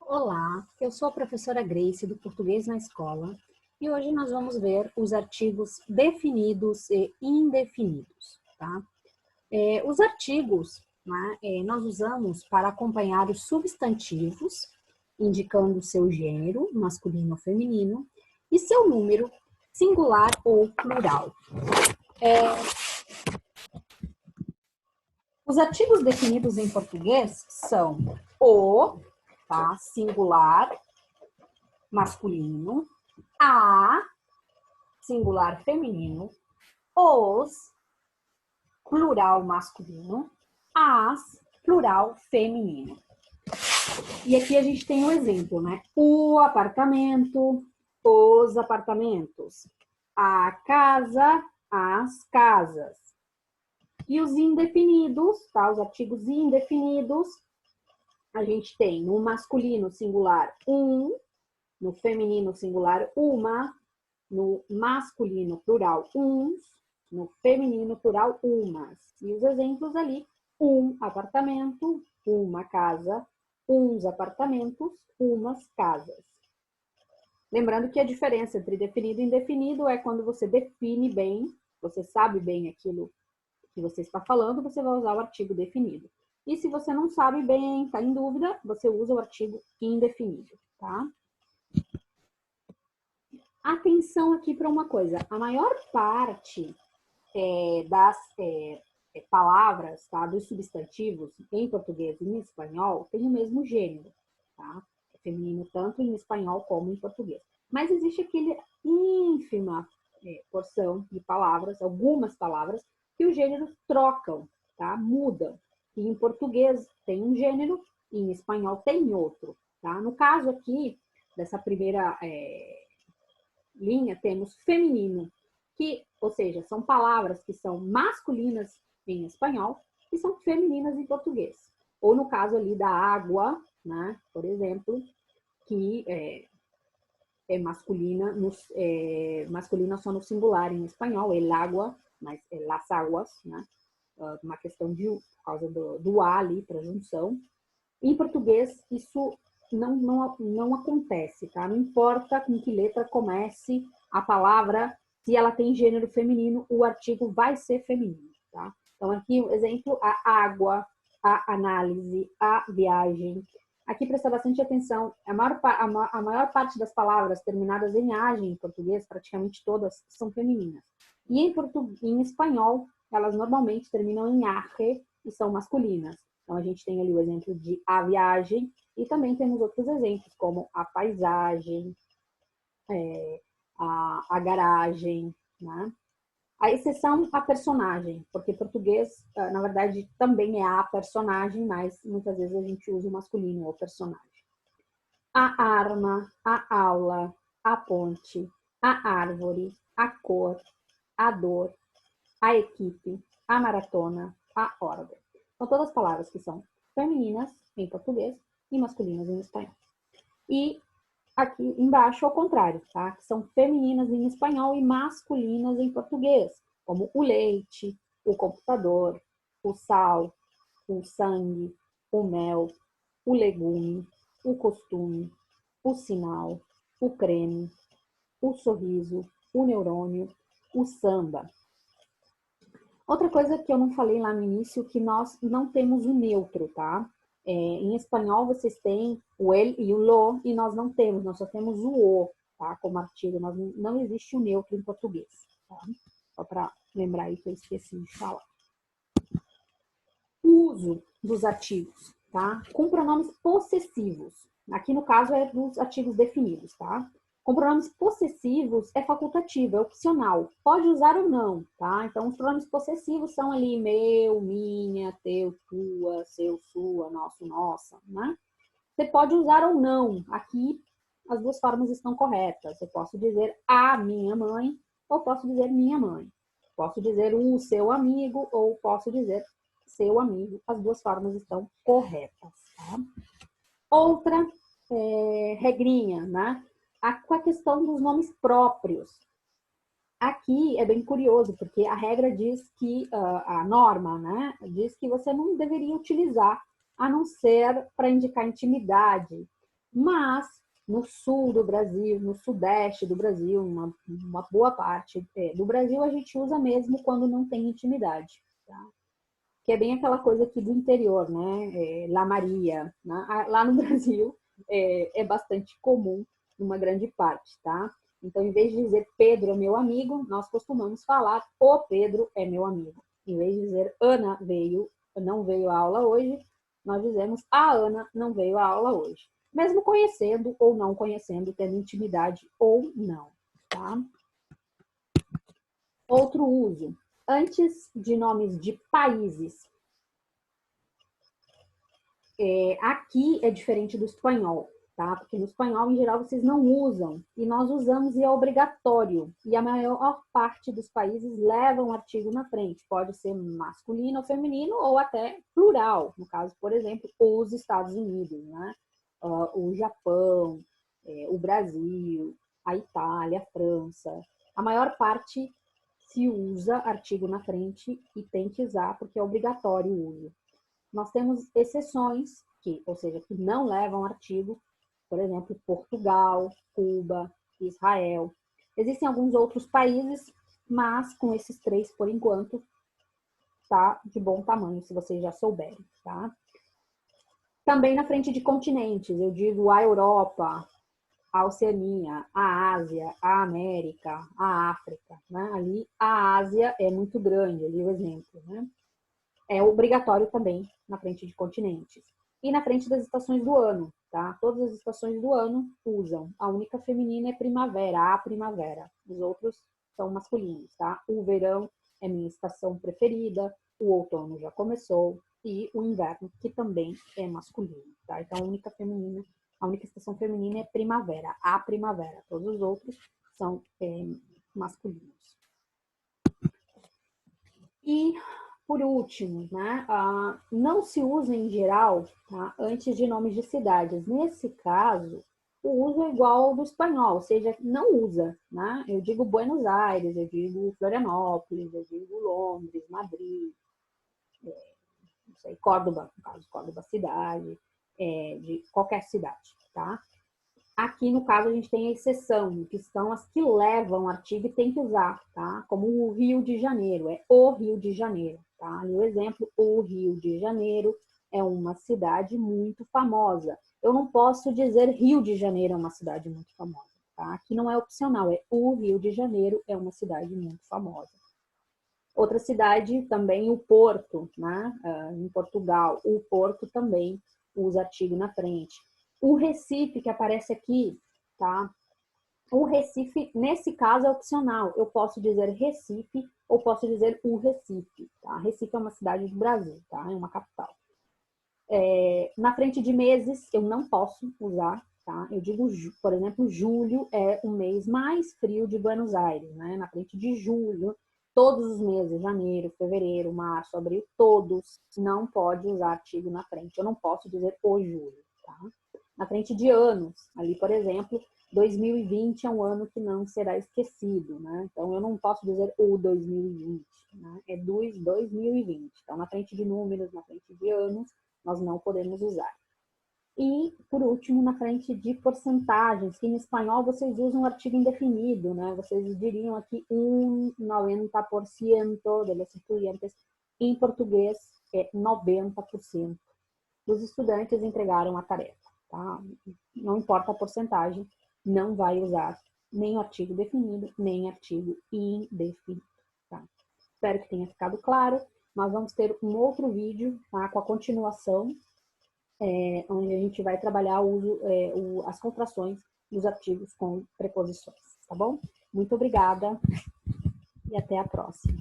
Olá, eu sou a professora Grace do Português na Escola e hoje nós vamos ver os artigos definidos e indefinidos, tá? Os artigos, né, nós usamos para acompanhar os substantivos, indicando seu gênero, masculino ou feminino, e seu número, singular ou plural. Os artigos definidos em português são o, tá, singular, masculino, a, singular feminino, os, plural masculino, as, plural feminino. E aqui a gente tem um exemplo, né? O apartamento, os apartamentos, a casa, as casas. E os indefinidos, tá? Os artigos indefinidos, a gente tem no masculino singular um, no feminino singular uma, no masculino plural uns, no feminino plural umas. E os exemplos ali, um apartamento, uma casa, uns apartamentos, umas casas. Lembrando que a diferença entre definido e indefinido é quando você define bem, você sabe bem aquilo que você está falando, você vai usar o artigo definido. E se você não sabe bem, está em dúvida, você usa o artigo indefinido, tá? Atenção aqui para uma coisa, a maior parte das palavras, tá, dos substantivos em português e em espanhol tem o mesmo gênero, tá? É feminino tanto em espanhol como em português. Mas existe aquele ínfima porção de palavras, algumas palavras, que os gêneros trocam, tá? Mudam. E em português tem um gênero e em espanhol tem outro, tá? No caso aqui, dessa primeira linha, temos feminino, que, ou seja, são palavras que são masculinas em espanhol e são femininas em português. Ou no caso ali da água, né, por exemplo, que é masculina, masculina só no singular em espanhol, el agua, mas é las aguas, né, uma questão por causa do A ali, para junção. Em português, isso não acontece, tá? Não importa com que letra comece a palavra, se ela tem gênero feminino, o artigo vai ser feminino, tá? Então, aqui, exemplo, a água, a análise, a viagem. Aqui, presta bastante atenção, a maior parte das palavras terminadas em agem em português, praticamente todas, são femininas. E em espanhol, elas normalmente terminam em arre e são masculinas. Então, a gente tem ali o exemplo de a viagem e também temos outros exemplos, como a paisagem, a garagem, né? A exceção, a personagem, porque português, na verdade, também é a personagem, mas muitas vezes a gente usa o masculino, o personagem. A arma, a aula, a ponte, a árvore, a cor, a dor, a equipe, a maratona, a ordem. São todas palavras que são femininas em português e masculinas em espanhol. E aqui embaixo ao contrário, tá? Que são femininas em espanhol e masculinas em português, como o leite, o computador, o sal, o sangue, o mel, o legume, o costume, o sinal, o creme, o sorriso, o neurônio, o samba. Outra coisa que eu não falei lá no início, que nós não temos o neutro, tá? Em espanhol vocês têm o el e o lo, e nós não temos, nós só temos o, tá? Como artigo, não existe o neutro em português, tá? Só para lembrar aí que eu esqueci de falar. O uso dos artigos, tá? Com pronomes possessivos. Aqui no caso é dos artigos definidos, tá? Com pronomes possessivos é facultativo, é opcional. Pode usar ou não, tá? Então, os pronomes possessivos são ali meu, minha, teu, tua, seu, sua, nosso, nossa, né? Você pode usar ou não. Aqui, as duas formas estão corretas. Eu posso dizer a minha mãe ou posso dizer minha mãe. Posso dizer o seu amigo ou posso dizer seu amigo. As duas formas estão corretas, tá? Outra regrinha, né? Com a questão dos nomes próprios. Aqui é bem curioso, porque a regra diz que, a norma, né, diz que você não deveria utilizar, a não ser para indicar intimidade. Mas no sul do Brasil, no sudeste do Brasil, uma boa parte do Brasil, a gente usa mesmo quando não tem intimidade, tá? Que é bem aquela coisa aqui do interior, né? La Maria, né? Lá no Brasil é bastante comum numa grande parte, tá? Então, em vez de dizer Pedro é meu amigo, nós costumamos falar o Pedro é meu amigo. Em vez de dizer Ana não veio à aula hoje, nós dizemos a Ana não veio à aula hoje. Mesmo conhecendo ou não conhecendo, tendo intimidade ou não, tá? Outro uso. Antes de nomes de países, aqui é diferente do espanhol, tá? Porque no espanhol, em geral, vocês não usam. E nós usamos e é obrigatório. E a maior parte dos países leva um artigo na frente. Pode ser masculino ou feminino, ou até plural. No caso, por exemplo, os Estados Unidos, né? O Japão, o Brasil, a Itália, a França. A maior parte se usa artigo na frente e tem que usar, porque é obrigatório o uso. Nós temos exceções, ou seja, que não levam artigo, por exemplo, Portugal, Cuba, Israel. Existem alguns outros países, mas com esses três, por enquanto, tá de bom tamanho, se vocês já souberem, tá? Também na frente de continentes, eu digo a Europa, a Oceania, a Ásia, a América, a África, né? Ali a Ásia é muito grande, ali o exemplo, né? É obrigatório também na frente de continentes. E na frente das estações do ano, tá? Todas as estações do ano usam. A única feminina é primavera, a primavera. Os outros são masculinos, tá? O verão é minha estação preferida, o outono já começou e o inverno, que também é masculino, tá? Então a única estação feminina é primavera, a primavera. Todos os outros são masculinos. E por último, né, não se usa em geral, tá, antes de nomes de cidades. Nesse caso, o uso é igual ao do espanhol, ou seja, não usa. Né? Eu digo Buenos Aires, eu digo Florianópolis, eu digo Londres, Madrid, não sei, Córdoba, no caso, Córdoba cidade, de qualquer cidade. Tá? Aqui, no caso, a gente tem a exceção, que são as que levam artigo e tem que usar, tá? Como o Rio de Janeiro, é o Rio de Janeiro, tá? E o exemplo, o Rio de Janeiro é uma cidade muito famosa. Eu não posso dizer Rio de Janeiro é uma cidade muito famosa, tá? Aqui não é opcional, é o Rio de Janeiro é uma cidade muito famosa. Outra cidade também, o Porto, né? Em Portugal, o Porto também usa artigo na frente. O Recife, que aparece aqui, tá? O Recife, nesse caso, é opcional. Eu posso dizer Recife ou posso dizer o Recife, tá? Recife é uma cidade do Brasil, tá? É uma capital. Na frente de meses, eu não posso usar, tá? Eu digo, por exemplo, julho é o mês mais frio de Buenos Aires, né? Na frente de julho, todos os meses, janeiro, fevereiro, março, abril, todos, não pode usar artigo na frente. Eu não posso dizer o julho, tá? Na frente de anos, ali, por exemplo, 2020 é um ano que não será esquecido, né? Então, eu não posso dizer o 2020, né? É dos 2020. Então, na frente de números, na frente de anos, nós não podemos usar. E, por último, na frente de porcentagens, que em espanhol vocês usam um artigo indefinido, né? Vocês diriam aqui 90% dos estudantes. Em português, é 90% dos estudantes entregaram a tarefa. Tá? Não importa a porcentagem, não vai usar nem artigo definido, nem artigo indefinido. Tá? Espero que tenha ficado claro. Nós vamos ter um outro vídeo, tá? Com a continuação, onde a gente vai trabalhar as contrações dos artigos com preposições. Tá bom? Muito obrigada e até a próxima.